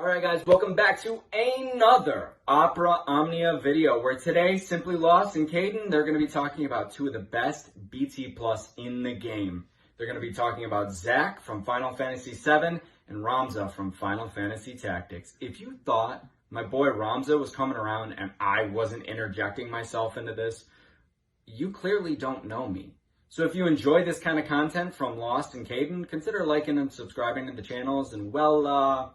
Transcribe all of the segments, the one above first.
Alright guys, welcome back to another Opera Omnia video, where today, Simply Lost and Caden, they're going to be talking about two of the best BT Plus in the game. They're going to be talking about Zack from Final Fantasy VII and Ramza from Final Fantasy Tactics. If you thought my boy Ramza was coming around and I wasn't interjecting myself into this, you clearly don't know me. So if you enjoy this kind of content from Lost and Caden, consider liking and subscribing to the channels, and well,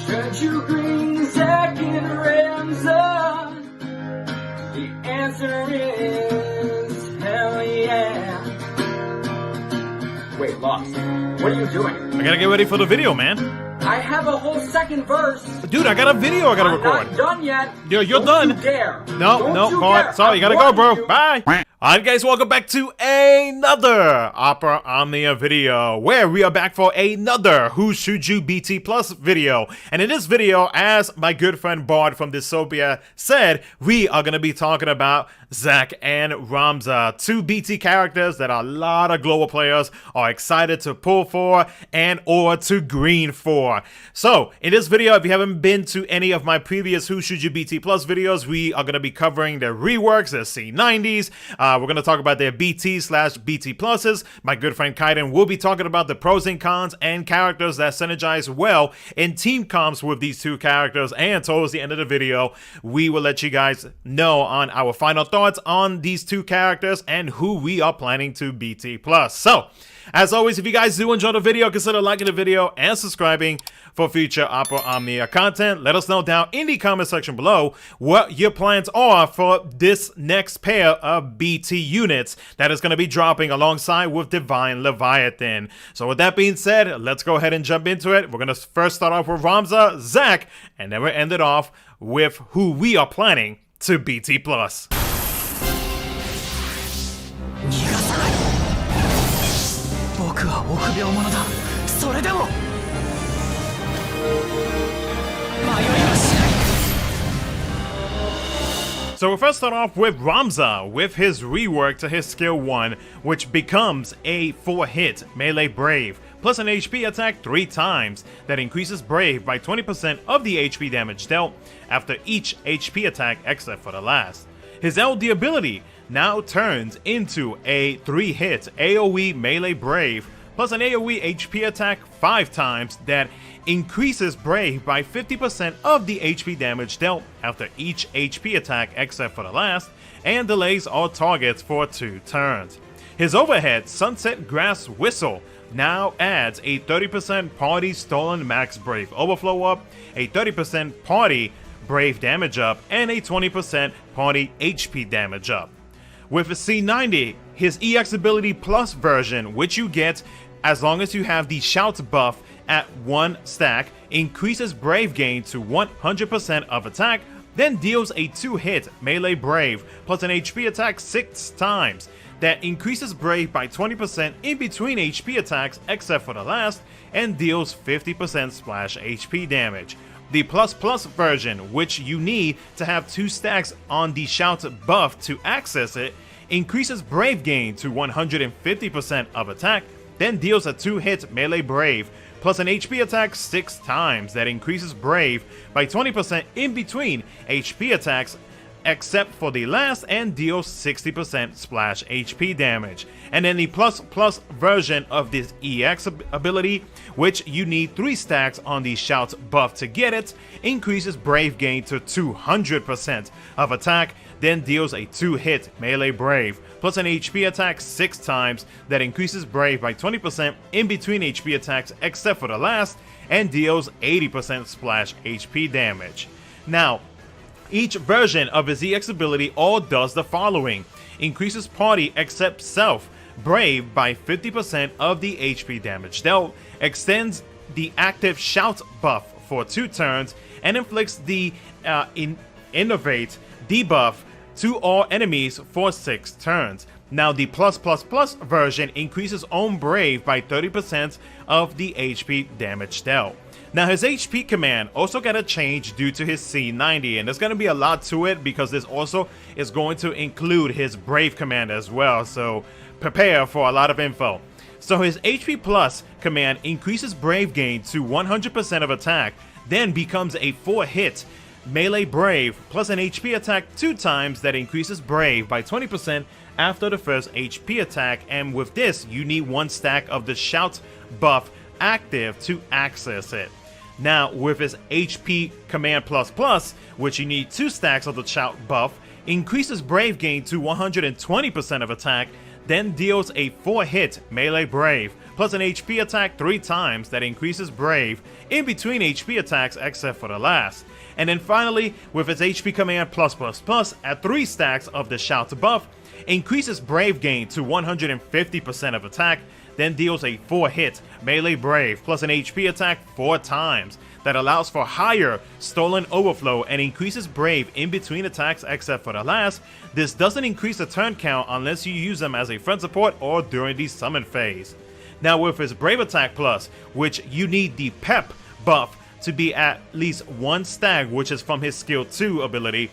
should you bring Zack and Ramza? The answer is hell yeah. Wait, Lost, what are you doing? I gotta get ready for the video, man. I have a whole second verse. Dude, I got a video I gotta record. I'm not done yet. You're Don't done. You dare. No, Dare. sorry, you gotta go, bro. Bye. Alright guys, welcome back to another Opera Omnia video, where we are back for another Who Should You BT Plus video. And in this video, as my good friend Bard from Dystopia said, we are going to be talking about Zack and Ramza, two BT characters that a lot of global players are excited to pull for and or to green for. So, in this video, if you haven't been to any of my previous Who Should You BT Plus videos, we are going to be covering their reworks, their C90s. We're going to talk about their BT/BT Pluses. My good friend Kaiden will be talking about the pros and cons and characters that synergize well in team comps with these two characters. And towards the end of the video, we will let you guys know on our final thoughts on these two characters and who we are planning to BT Plus. So, as always, if you guys do enjoy the video, consider liking the video and subscribing for future Opera Omnia content. Let us know down in the comment section below what your plans are for this next pair of BT units that is going to be dropping alongside with Divine Leviathan. So with that being said, let's go ahead and jump into it. We're going to first start off with Ramza, Zack, and then we'll end it off with who we are planning to BT Plus. So we'll first start off with Ramza with his rework to his skill 1, which becomes a 4-hit melee brave plus an HP attack 3 times that increases brave by 20% of the HP damage dealt after each HP attack except for the last. His LD ability now turns into a 3-hit AoE melee brave plus an AoE HP attack 5 times that increases brave by 50% of the HP damage dealt after each HP attack except for the last, and delays all targets for 2 turns. His overhead Sunset Grass Whistle now adds a 30% party stolen max brave overflow up, a 30% party brave damage up, and a 20% party HP damage up. With a C90, his EX ability plus version, which you get as long as you have the shout buff at 1 stack, increases brave gain to 100% of attack, then deals a 2-hit melee brave plus an HP attack 6 times that increases brave by 20% in between HP attacks except for the last, and deals 50% splash HP damage. The plus version, which you need to have 2 stacks on the shout buff to access it, increases brave gain to 150% of attack, then deals a 2-hit melee brave plus an HP attack 6 times that increases brave by 20% in between HP attacks except for the last, and deals 60% splash HP damage. And then the plus version of this EX ability, which you need 3 stacks on the shout buff to get it, increases brave gain to 200% of attack, then deals a 2-hit melee brave plus an HP attack 6 times that increases brave by 20% in between HP attacks except for the last, and deals 80% splash HP damage. Now, each version of his EX ability all does the following: increases party except self brave by 50% of the HP damage dealt, extends the active shout buff for 2 turns, and inflicts the innovate debuff to all enemies for 6 turns. Now the plus version increases own brave by 30% of the HP damage dealt. Now his HP command also got a change due to his C90, and there's going to be a lot to it because this also is going to include his brave command as well, so prepare for a lot of info. So his HP Plus command increases Brave gain to 100% of attack, then becomes a 4-hit melee Brave plus an HP attack 2 times that increases Brave by 20% after the first HP attack, and with this you need 1 stack of the Shout buff active to access it. Now with his HP Command Plus, which you need 2 stacks of the Shout buff, increases Brave gain to 120% of attack, then deals a 4-hit melee Brave plus an HP attack 3 times that increases Brave in between HP attacks except for the last. And then finally, with its HP Command Plus at 3 stacks of the Shout buff, increases Brave gain to 150% of attack, then deals a 4-hit melee Brave plus an HP attack 4 times that allows for higher Stolen Overflow and increases Brave in between attacks except for the last. This doesn't increase the turn count unless you use them as a front support or during the summon phase. Now with his Brave Attack Plus, which you need the Pep buff to be at least 1 stack, which is from his Skill 2 ability,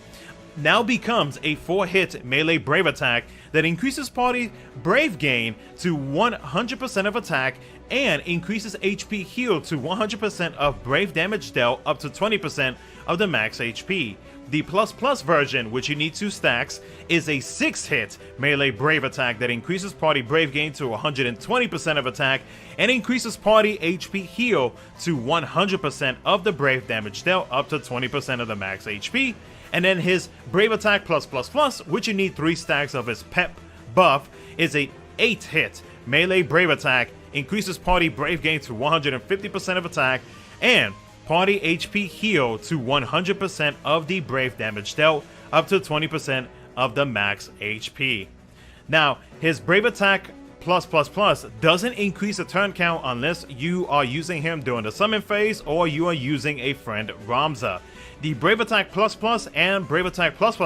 now becomes a 4-hit melee Brave attack that increases party Brave gain to 100% of attack and increases HP heal to 100% of Brave damage dealt up to 20% of the max HP. The Plus version, which you need 2 stacks, is a 6-hit melee Brave attack that increases party Brave gain to 120% of attack and increases party HP heal to 100% of the Brave damage dealt up to 20% of the max HP. And then his Brave Attack Plus, which you need 3 stacks of his Pep buff, is a 8-hit melee Brave attack, increases party Brave gain to 150% of attack, and party HP heal to 100% of the Brave damage dealt, up to 20% of the max HP. Now, his Brave Attack Plus doesn't increase the turn count unless you are using him during the summon phase or you are using a friend Ramza. The Brave Attack Plus and Brave Attack Plus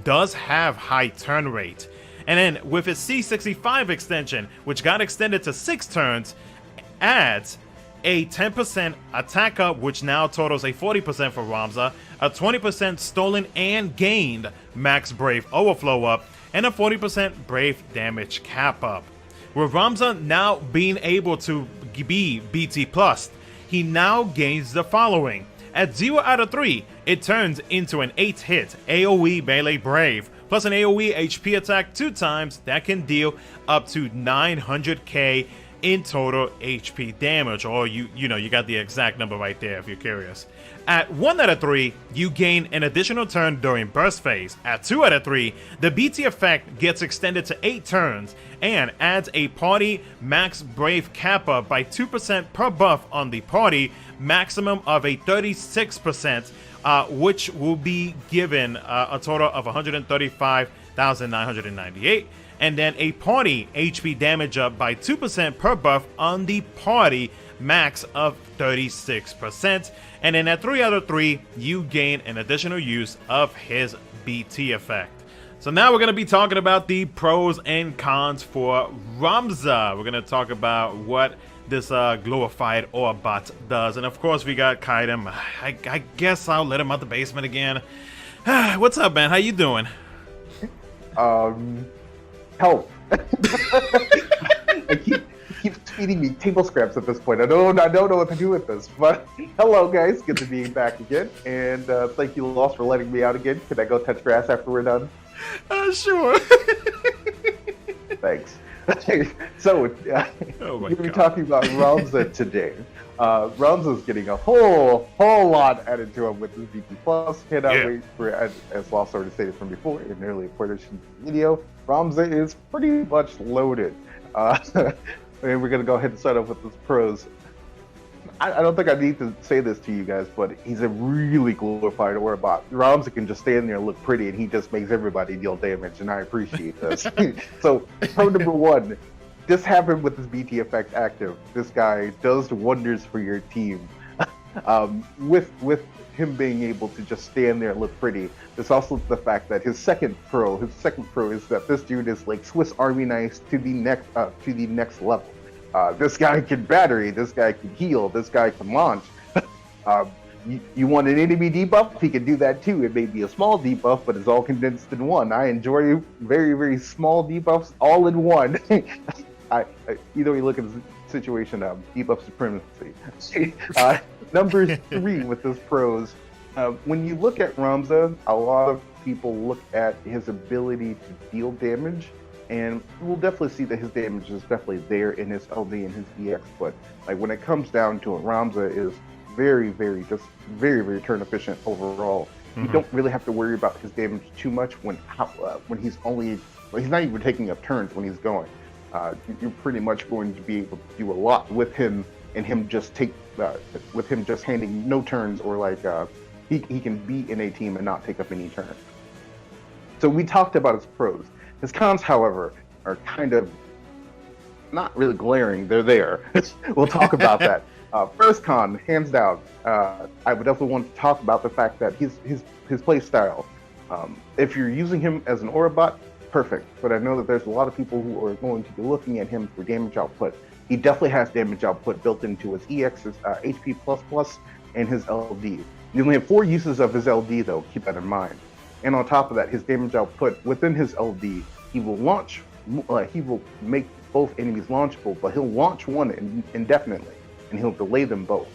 does have high turn rate. And then with his C65 extension, which got extended to 6 turns, adds a 10% attack up, which now totals a 40% for Ramza, a 20% stolen and gained max Brave overflow up, and a 40% Brave damage cap up. With Ramza now being able to be BT+, he now gains the following. At 0 out of 3, it turns into an 8-hit AoE melee Brave, plus an AoE HP attack 2 times that can deal up to 900k in total HP damage, or you got the exact number right there if you're curious. At 1 out of 3, you gain an additional turn during burst phase. At 2 out of 3, the BT effect gets extended to 8 turns and adds a party max Brave cap up by 2% per buff on the party, maximum of a 36%, which will be given a total of 135,998. And then a party HP damage up by 2% per buff on the party, max of 36%. And then at 3 out of 3, you gain an additional use of his BT effect. So now we're going to be talking about the pros and cons for Ramza. We're going to talk about what this glorified Orbot does. And of course we got Kaidem. I guess I'll let him out the basement again. What's up, man? How you doing? Help. It keeps feeding me table scraps at this point. I don't know what to do with this. But hello, guys. Good to be back again. And thank you, Lost, for letting me out again. Can I go touch grass after we're done? Sure. Thanks. So, we're talking about Ramza today. Ramza's getting a whole lot added to him with his BT+. Cannot wait for, as Lost already stated from before in an earlier portion of the video, Ramza is pretty much loaded. And we're going to go ahead and start off with his pros. I don't think I need to say this to you guys, but he's a really glorified Orbot. Ramza can just stand there and look pretty, and he just makes everybody deal damage, and I appreciate this. So, pro number 1, this happened with his BT effect active. This guy does wonders for your team. With him being able to just stand there and look pretty. There's also the fact that his second pro is that this dude is like Swiss Army knives to the next level. This guy can battery, this guy can heal, this guy can launch. You want an enemy debuff? He can do that too. It may be a small debuff, but it's all condensed in one. I enjoy very, very small debuffs all in one. either we look at the situation of debuff supremacy. Number 3 with his pros. When you look at Ramza, a lot of people look at his ability to deal damage, and we'll definitely see that his damage is definitely there in his LD and his EX. But like when it comes down to it, Ramza is very, very turn efficient overall. You don't really have to worry about his damage too much when he's not even taking up turns when he's going. You're pretty much going to be able to do a lot with him, and him just handing no turns, or like he can be in a team and not take up any turns. So we talked about his pros. His cons, however, are kind of not really glaring. They're there. We'll talk about that. First con, hands down, I would definitely want to talk about the fact that his play style. If you're using him as an aura bot, perfect. But I know that there's a lot of people who are going to be looking at him for damage output. He definitely has damage output built into his EX, his HP++, and his LD. You only have 4 uses of his LD, though. Keep that in mind. And on top of that, his damage output within his LD, he will make both enemies launchable, but he'll launch one indefinitely, and he'll delay them both.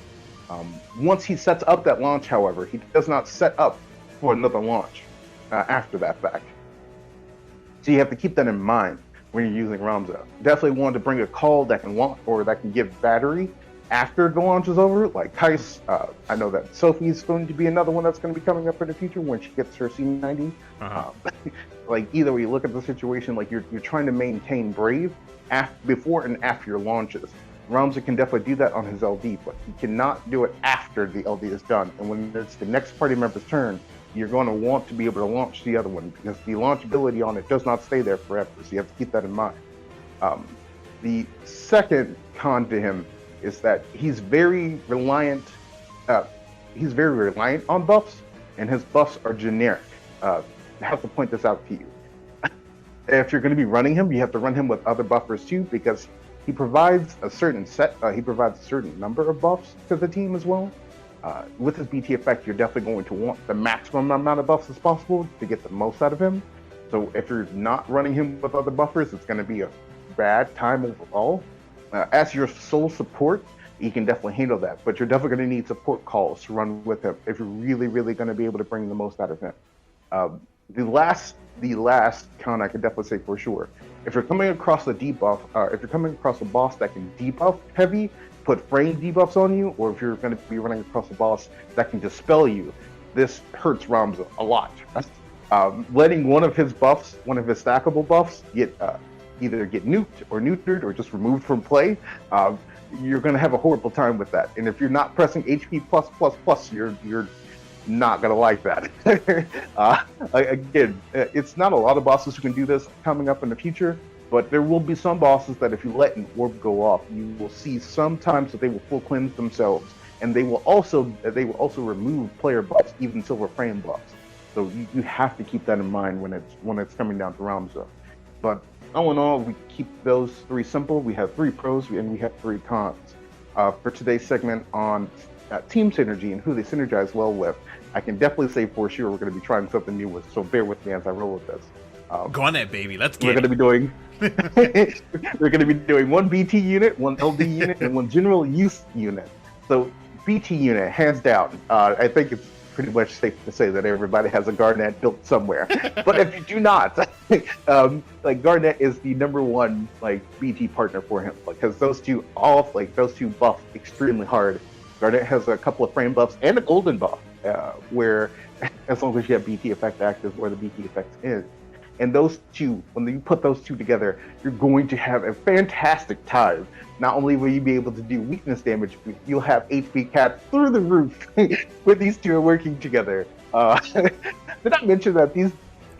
Once he sets up that launch, however, he does not set up for another launch after that fact. So you have to keep that in mind when you're using Ramza. Definitely want to bring a call that can launch or that can give battery after the launch is over, like Kais. I know that Sophie's going to be another one that's going to be coming up in the future when she gets her C90. Like either way you look at the situation, like you're trying to maintain Brave before and after your launches. Ramza can definitely do that on his LD, but he cannot do it after the LD is done. And when it's the next party member's turn, you're going to want to be able to launch the other one, because the launchability on it does not stay there forever. So you have to keep that in mind. The second con to him is that he's very reliant on buffs, and his buffs are generic. I have to point this out to you. If you're going to be running him, you have to run him with other buffers too, because he provides a certain number of buffs to the team as well. With his BT effect, you're definitely going to want the maximum amount of buffs as possible to get the most out of him. So if you're not running him with other buffers, it's going to be a bad time overall. As your sole support, you can definitely handle that, but you're definitely going to need support calls to run with him if you're really, really going to be able to bring the most out of him. The last con I can definitely say for sure, if you're coming across a debuff, if you're coming across a boss that can debuff heavy, put frame debuffs on you, or if you're going to be running across a boss that can dispel you, this hurts Ramza a lot. Letting one of his buffs, one of his stackable buffs, either get nuked or neutered or just removed from play, you're going to have a horrible time with that. And if you're not pressing HP+++, you're not going to like that. Again, it's not a lot of bosses who can do this coming up in the future, but there will be some bosses that if you let an orb go off, you will see sometimes that they will full cleanse themselves, and they will also remove player buffs, even silver frame buffs. So you have to keep that in mind when it's coming down to Ramza. But all in all, we keep those 3 simple. We have 3 pros and we have 3 cons. For today's segment on team synergy and who they synergize well with, I can definitely say for sure we're going to be trying something new with. So bear with me as I roll with this. Go on that, baby. Let's get We're going to be doing 1 BT unit, 1 LD unit, and 1 general use unit. So BT unit, hands down. I think it's pretty much safe to say that everybody has a Garnet built somewhere. But if you do not, like Garnet is the #1 like BT partner for him, because those two buff extremely hard. Garnet has a couple of frame buffs and a golden buff, where as long as you have BT effect active or the BT effect is. And those two, when you put those two together, you're going to have a fantastic time. Not only will you be able to do weakness damage, but you'll have HP cap through the roof when these two are working together. Did I mention that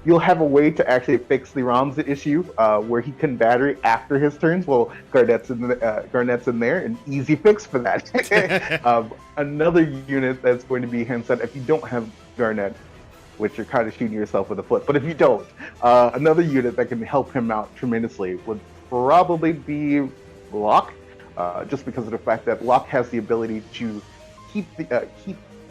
you'll have a way to actually fix the Ramza issue where he can battery after his turns? Well, Garnet's in there, an easy fix for that. Another unit that's going to be handset if you don't have Garnet, which you're kind of shooting yourself in the foot. But if you don't, another unit that can help him out tremendously would probably be Locke, just because of the fact that Locke has the ability to keep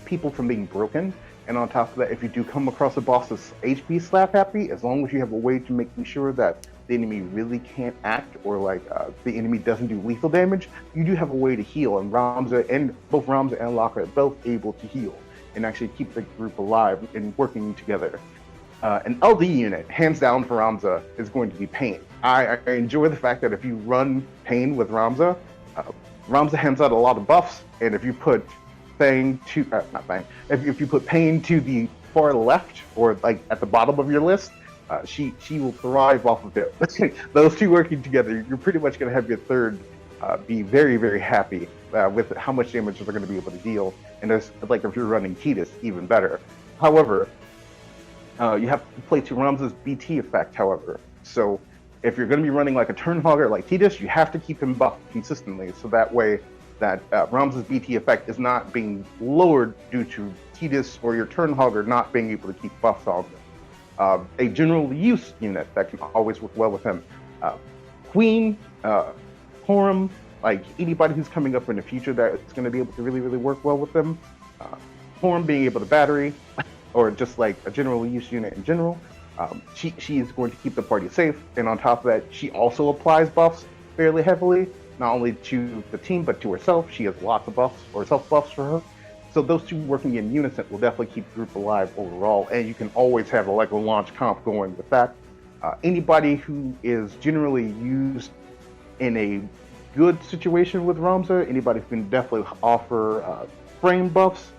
people from being broken. And on top of that, if you do come across a boss that's HP slap happy, as long as you have a way to making sure that the enemy really can't act, or like the enemy doesn't do lethal damage, you do have a way to heal. And both Ramza and Locke are both able to heal and actually keep the group alive and working together. An LD unit, hands down for Ramza, is going to be Pain. I enjoy the fact that if you run Pain with Ramza, Ramza hands out a lot of buffs, and if you put if you put Pain to the far left, or like at the bottom of your list, she will thrive off of it. Those two working together, you're pretty much going to have your third be very, very happy with how much damage they're going to be able to deal. And there's, like, if you're running Tidus, even better. However, you have to play to Ramza's BT effect, however. So if you're going to be running like a turn hogger like Tidus, you have to keep him buffed consistently, so that way that Ramza's BT effect is not being lowered due to Tidus or your turn hogger not being able to keep buffs on them. A general use unit that can always work well with him. Queen, Horum, like anybody who's coming up in the future that is going to be able to really, really work well with them. Horum being able to battery, or just like a general use unit in general. She is going to keep the party safe, and on top of that, she also applies buffs fairly heavily, not only to the team, but to herself. She has lots of buffs, or self-buffs for her. So those two working in unison will definitely keep the group alive overall, and you can always have a launch comp going with that. Anybody who is generally used in a good situation with Ramza, anybody who can definitely offer frame buffs.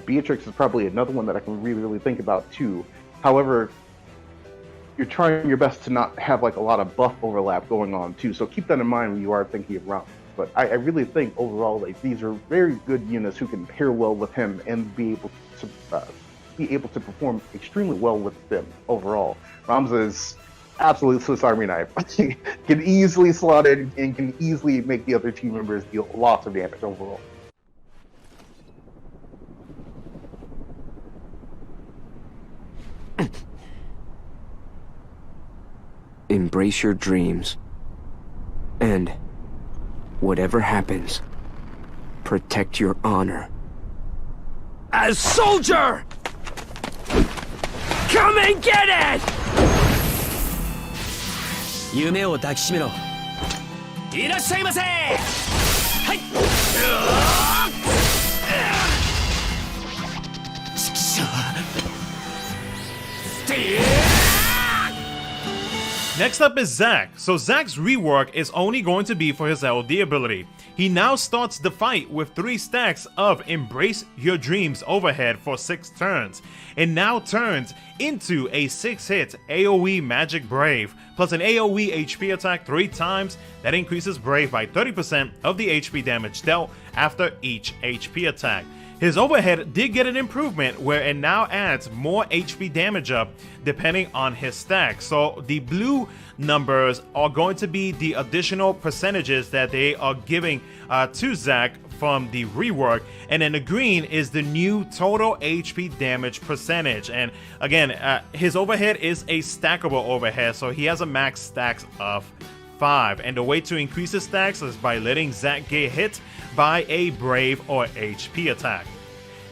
Beatrix is probably another one that I can really, really think about too. However, you're trying your best to not have like a lot of buff overlap going on too, so keep that in mind when you are thinking of Ramza. But I really think overall, like, these are very good units who can pair well with him and be able to perform extremely well with them overall. Ramza is absolute Swiss Army knife. Can easily slot in and can easily make the other team members deal lots of damage overall. Embrace your dreams. And whatever happens, protect your honor. As soldier! Come and get it! 夢を抱きしめろ。いらっしゃいませ。はい。ちくしょう。Next up is Zack. So Zack's rework is only going to be for his LD ability. He now starts the fight with 3 stacks of Embrace Your Dreams overhead for 6 turns. It now turns into a 6-hit AoE Magic Brave, plus an AoE HP attack 3 times that increases Brave by 30% of the HP damage dealt after each HP attack. His overhead did get an improvement where it now adds more HP damage up depending on his stack. So the blue numbers are going to be the additional percentages that they are giving to Zack from the rework, and then the green is the new total HP damage percentage. And again, his overhead is a stackable overhead, so he has a max stacks of 5, and the way to increase his stacks is by letting Zack get hit by a Brave or HP attack.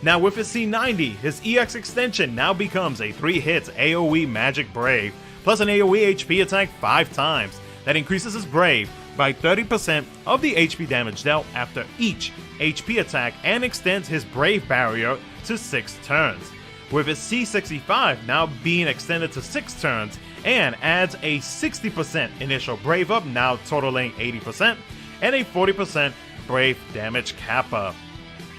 Now with his C90, his EX extension now becomes a 3-hit AoE Magic Brave, plus an AoE HP attack 5 times that increases his Brave by 30% of the HP damage dealt after each HP attack and extends his Brave barrier to 6 turns. With his C65 now being extended to 6 turns and adds a 60% initial Brave up, now totaling 80%, and a 40% Brave damage kappa.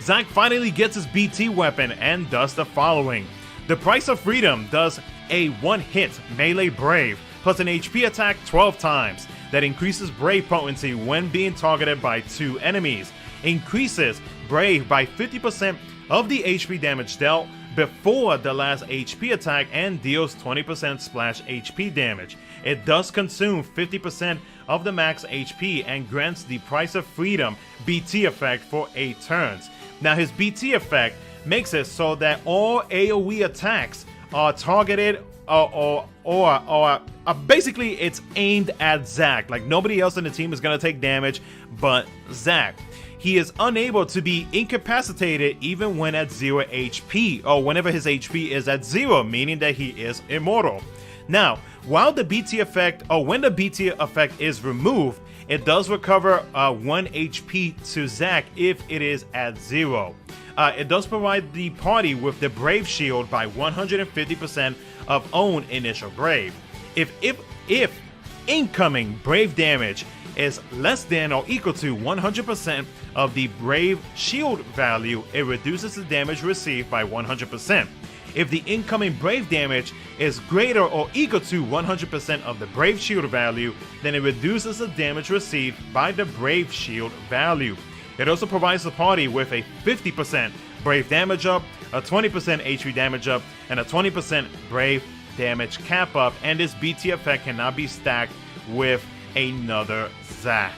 Zack finally gets his BT weapon and does the following. The Price of Freedom does a 1-hit melee Brave plus an HP attack 12 times that increases Brave potency when being targeted by 2 enemies, increases Brave by 50% of the HP damage dealt before the last HP attack, and deals 20% splash HP damage. It does consume 50% of the max HP and grants the Price of Freedom BT effect for 8 turns. Now his BT effect makes it so that all AoE attacks are targeted or basically it's aimed at Zack. Like nobody else in the team is going to take damage but Zack. He is unable to be incapacitated even when at 0 HP, or whenever his HP is at 0, meaning that he is immortal. Now, while the BT effect, or when the BT effect is removed, it does recover 1 HP to Zack if it is at 0. It does provide the party with the Brave Shield by 150% of own initial Brave. If incoming Brave damage is less than or equal to 100% of the Brave Shield value, it reduces the damage received by 100%. If the incoming Brave damage is greater or equal to 100% of the Brave Shield value, then it reduces the damage received by the Brave Shield value. It also provides the party with a 50% Brave damage up, a 20% HP damage up, and a 20% Brave damage cap up, and this BT effect cannot be stacked with another Zack.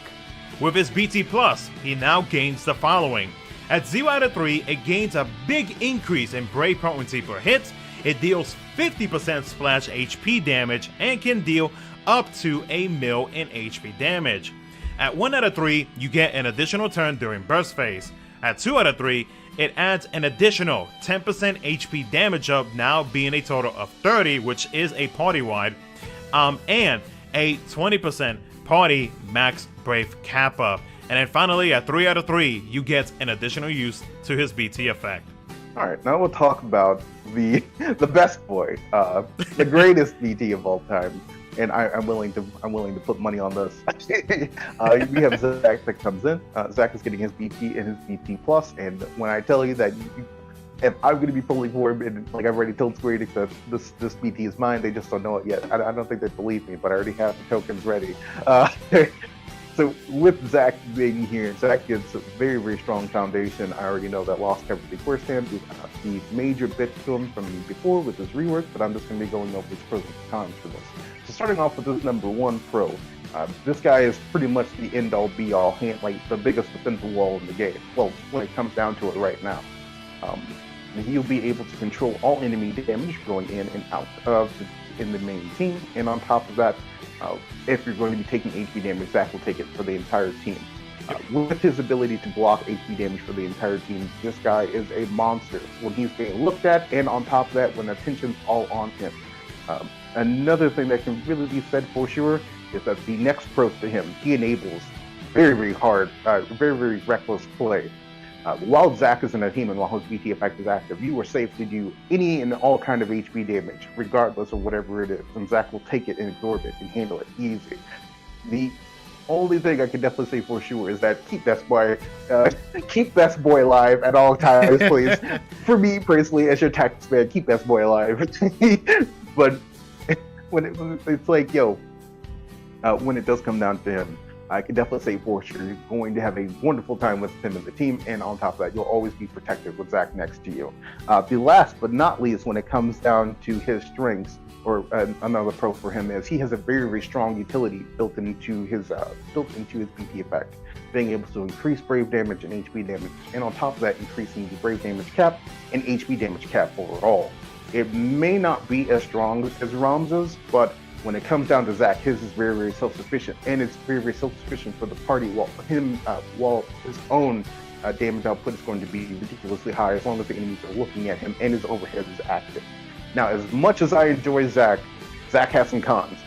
With his BT Plus, he now gains the following. At 0 out of 3, it gains a big increase in Brave potency per hit, it deals 50% splash HP damage, and can deal up to a mil in HP damage. At 1 out of 3, you get an additional turn during burst phase. At 2 out of 3, it adds an additional 10% HP damage up, now being a total of 30, which is a party-wide, and a 20% party max Brave cap up. And then finally, at 3 out of 3, you get an additional use to his BT effect. All right, now we'll talk about the best boy, the greatest BT of all time, and I'm willing to put money on this. We have Zack that comes in. Zack is getting his BT and his BT Plus, and when I tell you that if I'm going to be pulling for him, and like I've already told Square Enix that this BT is mine, they just don't know it yet. I don't think they believe me, but I already have the tokens ready. So with Zack being here, Zack gets a very, very strong foundation. I already know that Lost covered the firsthand. The major bit to him from before with his rework, but I'm just going to be going over his pros and cons for this. So starting off with this number 1 pro, this guy is pretty much the end-all be-all, like the biggest defensive wall in the game. Well, when it comes down to it right now. He'll be able to control all enemy damage going in and out of in the main team, and on top of that, if you're going to be taking HP damage, Zack will take it for the entire team. With his ability to block HP damage for the entire team, this guy is a monster when he's being looked at, and on top of that, when attention's all on him. Another thing that can really be said for sure is that the next pro to him, he enables very, very hard, very, very reckless play. While Zack is in a team and while his BT effect is active, you are safe to do any and all kind of HP damage, regardless of whatever it is, and Zack will take it and absorb it and handle it easy. The only thing I can definitely say for sure is that keep that boy alive at all times, please. For me personally, as your tactics man, keep that boy alive. But when it's like, when it does come down to him, I can definitely say for sure you're going to have a wonderful time with him and the team, and on top of that, you'll always be protected with Zack next to you. The last but not least, when it comes down to his strengths, or another pro for him, is he has a very, very strong utility built into his BT effect, being able to increase Brave damage and HP damage, and on top of that, increasing the Brave damage cap and HP damage cap overall. It may not be as strong as Ramza's, but when it comes down to Zack, his is very, very self-sufficient, and it's very, very self-sufficient for the party, while his own damage output is going to be ridiculously high as long as the enemies are looking at him and his overhead is active. Now, as much as I enjoy Zack, Zack has some cons,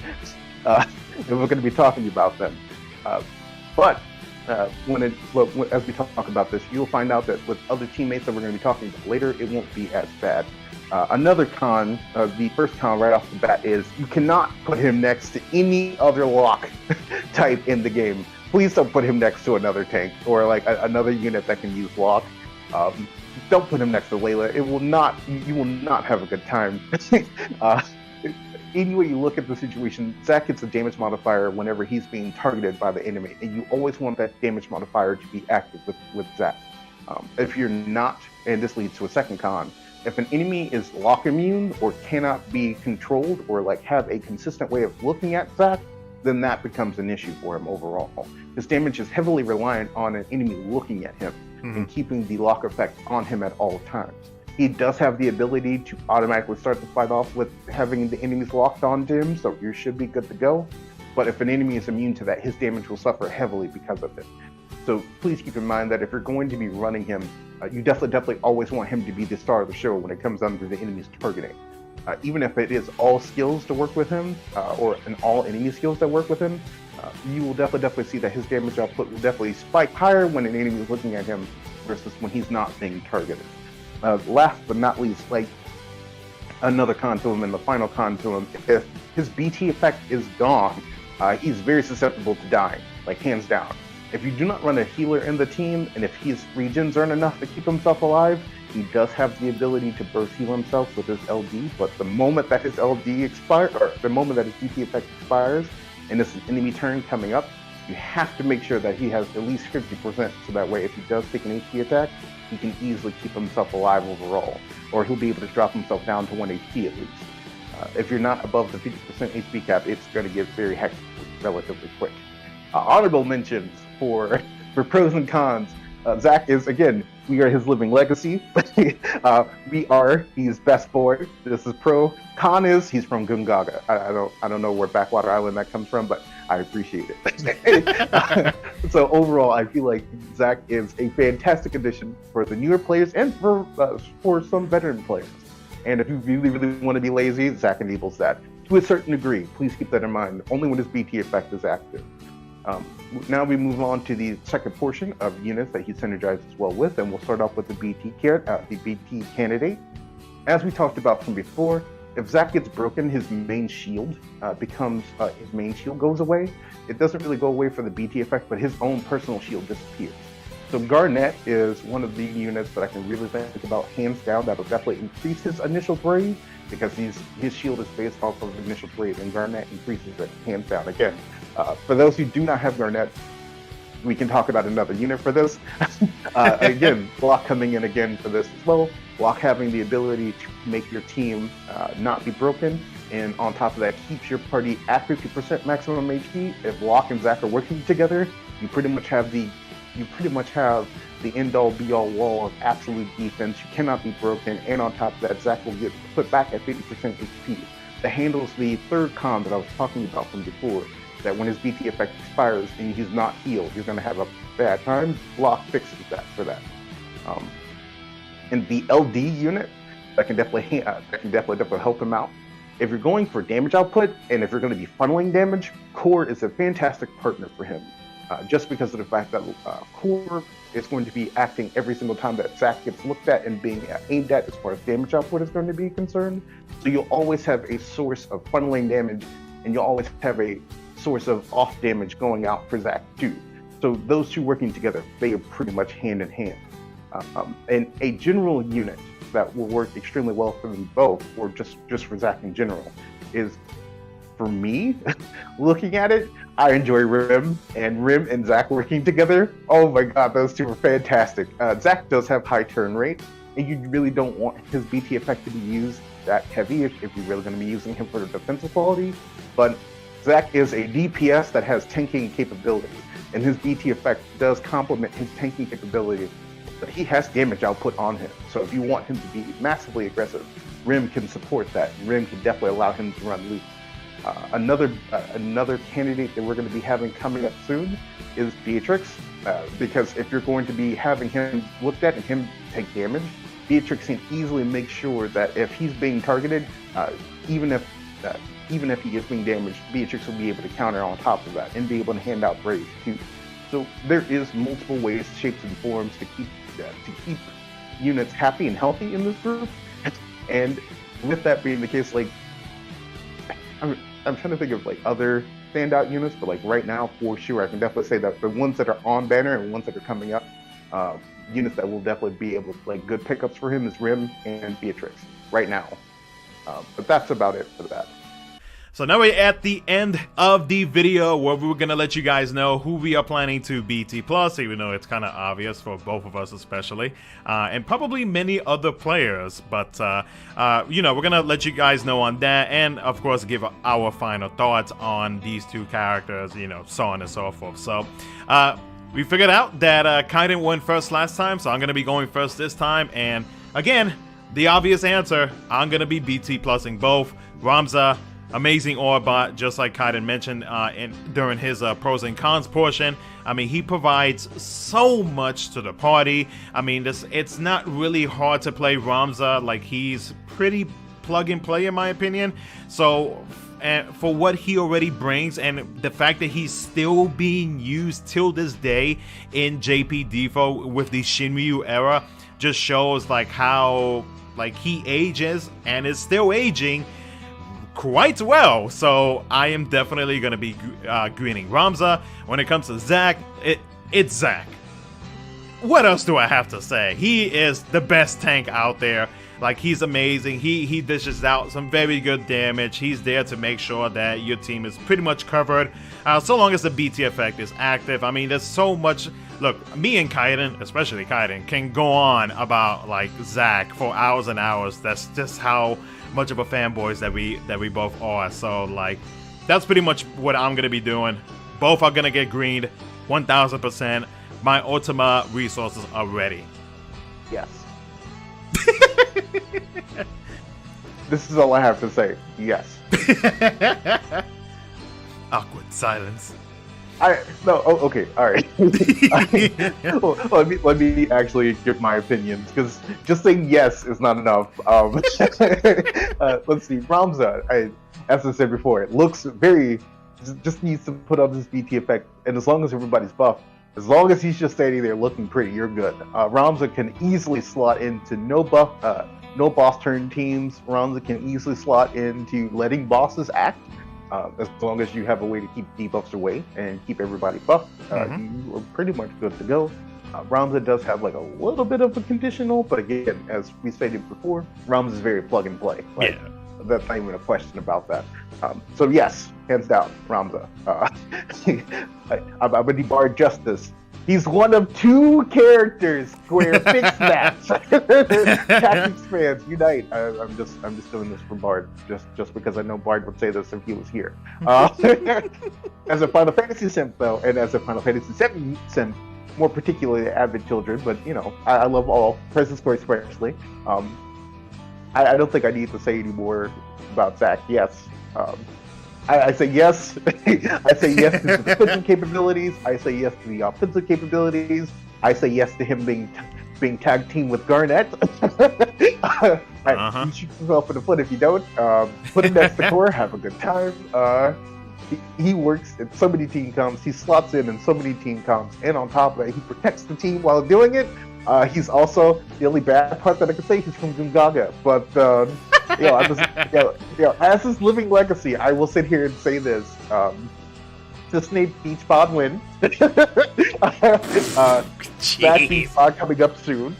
and we're going to be talking about them. But as we talk about this, you'll find out that with other teammates that we're going to be talking about later, it won't be as bad. Another con, the first con right off the bat, is you cannot put him next to any other lock type in the game. Please don't put him next to another tank or like another unit that can use lock. Don't put him next to Layla. You will not have a good time. Any way you look at the situation, Zack gets a damage modifier whenever he's being targeted by the enemy, and you always want that damage modifier to be active with Zack. If you're not, and this leads to a second con, if an enemy is lock immune or cannot be controlled or like have a consistent way of looking at Zack, then that becomes an issue for him overall. His damage is heavily reliant on an enemy looking at him and keeping the lock effect on him at all times. He does have the ability to automatically start the fight off with having the enemies locked onto him, so you should be good to go. But if an enemy is immune to that, his damage will suffer heavily because of it. So please keep in mind that if you're going to be running him, you definitely always want him to be the star of the show when it comes down to the enemy's targeting. even if it is all skills to work with him, or an all enemy skills that work with him, you will definitely see that his damage output will definitely spike higher when an enemy is looking at him versus when he's not being targeted. Last but not least, like another con to him and the final con to him, if his BT effect is gone, he's very susceptible to dying, like hands down. If you do not run a healer in the team, and if his regens aren't enough to keep himself alive, he does have the ability to burst heal himself with his LD, but the moment that his LD expires, or the moment that his BT effect expires, and it's an enemy turn coming up, you have to make sure that he has at least 50%, so that way if he does take an HP attack, he can easily keep himself alive overall, or he'll be able to drop himself down to 1 HP at least. If you're not above the 50% HP cap, it's going to get very hectic relatively quick. Honorable mentions for pros and cons. Zack is, again, we are his living legacy. He's best boy. This is pro. Con is, he's from Gungaga. I don't know where Backwater Island that comes from, but I appreciate it. So overall, I feel like Zack is a fantastic addition for the newer players and for some veteran players. And if you really want to be lazy, Zack enables that to a certain degree. Please keep that in mind. Only when his BT effect is active. Now we move on to the second portion of units that he synergizes well with, and we'll start off with the BT candidate. As we talked about from before, if Zack gets broken, his main shield goes away. It doesn't really go away for the BT effect, but his own personal shield disappears. So Garnet is one of the units that I can really think about hands down that'll definitely increase his initial brave, because his shield is based off of initial brave, and Garnet increases it hands down. Again, for those who do not have Garnet, we can talk about another unit for this. Again, Block coming in again for this as well. Block having the ability to make your team not be broken, and on top of that, keeps your party at 50% maximum HP. If Block and Zack are working together, you pretty much have the end-all be-all wall of absolute defense. You cannot be broken, and on top of that, Zack will get put back at 50% HP. That handles the third con that I was talking about from before, that when his BT effect expires and he's not healed, you're going to have a bad time. Block fixes that for that. And the LD unit, that can definitely help him out. If you're going for damage output, and if you're going to be funneling damage, Core is a fantastic partner for him. Just because of the fact that Core is going to be acting every single time that Zack gets looked at and being aimed at as far as damage output is going to be concerned. So you'll always have a source of funneling damage, and you'll always have a source of off damage going out for Zack too. So those two working together, they are pretty much hand in hand. And a general unit that will work extremely well for them both, or just for Zack in general, is, for me, looking at it, I enjoy Rim and Zack working together. Oh my god, those two are fantastic. Zack does have high turn rate, and you really don't want his BT effect to be used that heavy if you're really going to be using him for the defensive quality. But Zack is a DPS that has tanking capability, and his BT effect does complement his tanking capability, but he has damage output on him. So if you want him to be massively aggressive, Rim can support that. Rim can definitely allow him to run loose. Another candidate that we're going to be having coming up soon is Beatrix, because if you're going to be having him looked at and him take damage, Beatrix can easily make sure that if he's being targeted, even if he is being damaged, Beatrix will be able to counter on top of that and be able to hand out Brave too. So there is multiple ways, shapes, and forms to keep units happy and healthy in this group. And with that being the case, like, I'm trying to think of like other standout units, but like right now, for sure, I can definitely say that the ones that are on banner and ones that are coming up, units that will definitely be able to, like, good pickups for him is Rim and Beatrix right now. But that's about it for that. So now we're at the end of the video where we're going to let you guys know who we are planning to BT+, even though it's kind of obvious for both of us especially, and probably many other players, but, you know, we're going to let you guys know on that, and of course give our final thoughts on these two characters, you know, so on and so forth. So, we figured out that Kaiden went first last time, so I'm going to be going first this time, and again, the obvious answer, I'm going to be BT+ing both. Ramza, amazing Orbot, just like Kaiden mentioned during his pros and cons portion. I mean, he provides so much to the party. I mean, it's not really hard to play Ramza. Like, he's pretty plug and play in my opinion. So, and for what he already brings, and the fact that he's still being used till this day in JP DFFOO with the Shinryu era, just shows like how like he ages and is still aging quite well. So I am definitely gonna be greening Ramza. When it comes to Zack, it's Zack. What else do I have to say? He is the best tank out there. Like, he's amazing. He dishes out some very good damage. He's there to make sure that your team is pretty much covered, so long as the BT effect is active. I mean, there's so much. Look, me and Kaiden, especially Kaiden, can go on about like Zack for hours and hours. That's just how much of a fanboys that we both are. So like, that's pretty much what I'm gonna be doing. Both are gonna get greened, 1000%. My Ultima resources are ready. Yes. This is all I have to say. Yes. Awkward silence. Okay, all right. Well, let me actually give my opinions, because just saying yes is not enough. Let's see, Ramza, as I said before, it looks just needs to put on this BT effect, and as long as everybody's buffed, as long as he's just standing there looking pretty, you're good. Ramza can easily slot into no boss turn teams. Ramza can easily slot into letting bosses act. As long as you have a way to keep debuffs away and keep everybody buffed, you are pretty much good to go. Ramza does have like a little bit of a conditional, but again, as we stated before, Ramza is very plug and play. Like, yeah. That's not even a question about that. So yes, hands down, Ramza. I'm gonna bar Justice. He's one of 2 characters. Square, fix that. Tactics fans, unite. I'm just doing this for Bard, just because I know Bard would say this if he was here. As a Final Fantasy simp, though, and as a Final Fantasy VII simp, more particularly Avid Children, but you know, I love all, Presence Core especially. I don't think I need to say any more about Zack. Yes. I say yes. I say yes to the defensive capabilities. I say yes to the offensive capabilities. I say yes to him being tag team with Garnet. You shoot yourself in the foot if you don't. Put him next to Core. Have a good time. He works in so many team comps. He slots in so many team comps, and on top of that, he protects the team while doing it. He's also the only bad part that I can say. He's from Gungaga, but. As his living legacy, I will sit here and say this. Disney Beach Pod win. That Beach Pod coming up soon.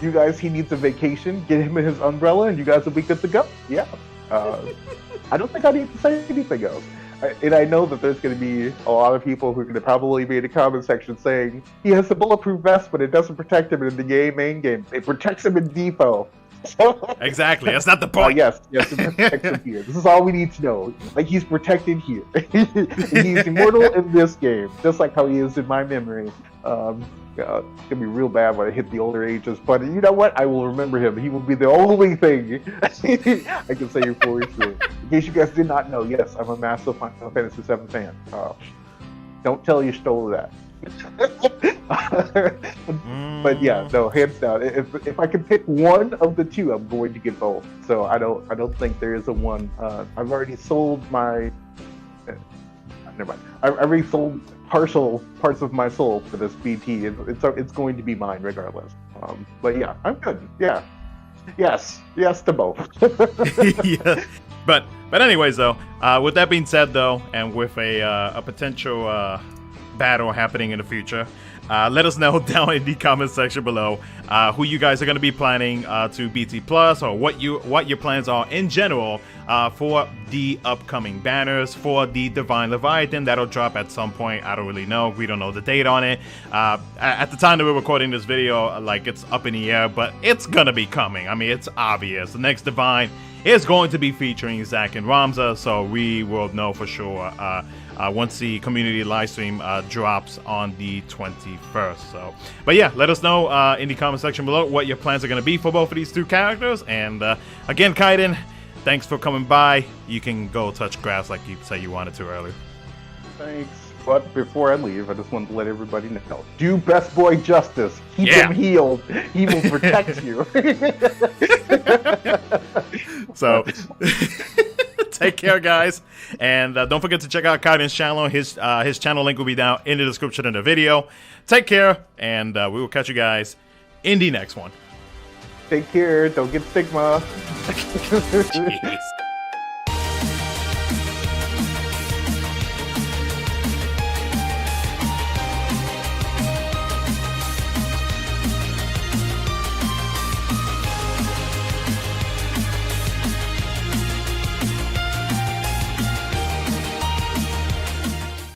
You guys, he needs a vacation. Get him in his umbrella, and you guys will be good to go. Yeah. I don't think I need to say anything else. And I know that there's going to be a lot of people who are going to probably be in the comment section saying, he has a bulletproof vest, but it doesn't protect him in the main game. It protects him in DFFOO. Exactly, that's not the point. Yes, it protects him here. This is all we need to know. Like, he's protected here. He's immortal in this game, just like how he is in my memory. It's gonna be real bad when I hit the older ages, but you know what? I will remember him. He will be the only thing I can say for sure. In case you guys did not know, yes, I'm a massive Final Fantasy VII fan. Don't tell you stole that. But yeah, no, hands down. If I can pick one of the 2, I'm going to get both. So I don't think there is a one. I've already sold my. Never mind. I already sold partial parts of my soul for this BT. It's going to be mine regardless. But yeah, I'm good. Yeah, yes to both. Yeah. But anyways though, with that being said though, and with a potential battle happening in the future, let us know down in the comment section below who you guys are going to be planning to BT Plus, or what your plans are in general for the upcoming banners for the Divine Leviathan. That'll drop at some point. I don't really know. We don't know the date on it. At the time that we're recording this video, like, it's up in the air, but it's gonna be coming. I mean, it's obvious. The next Divine is going to be featuring Zack and Ramza, so we will know for sure once the community live stream drops on the 21st. So, but yeah, let us know in the comment section below what your plans are going to be for both of these 2 characters. And again, Kaiden, thanks for coming by. You can go touch grass like you said you wanted to earlier. Thanks. But before I leave, I just want to let everybody know. Do Best Boy justice. Keep him healed. He will protect you. So take care, guys, and don't forget to check out Kaiden's channel. His channel link will be down in the description of the video. Take care, and we will catch you guys in the next one. Take care. Don't get stigma. Jeez.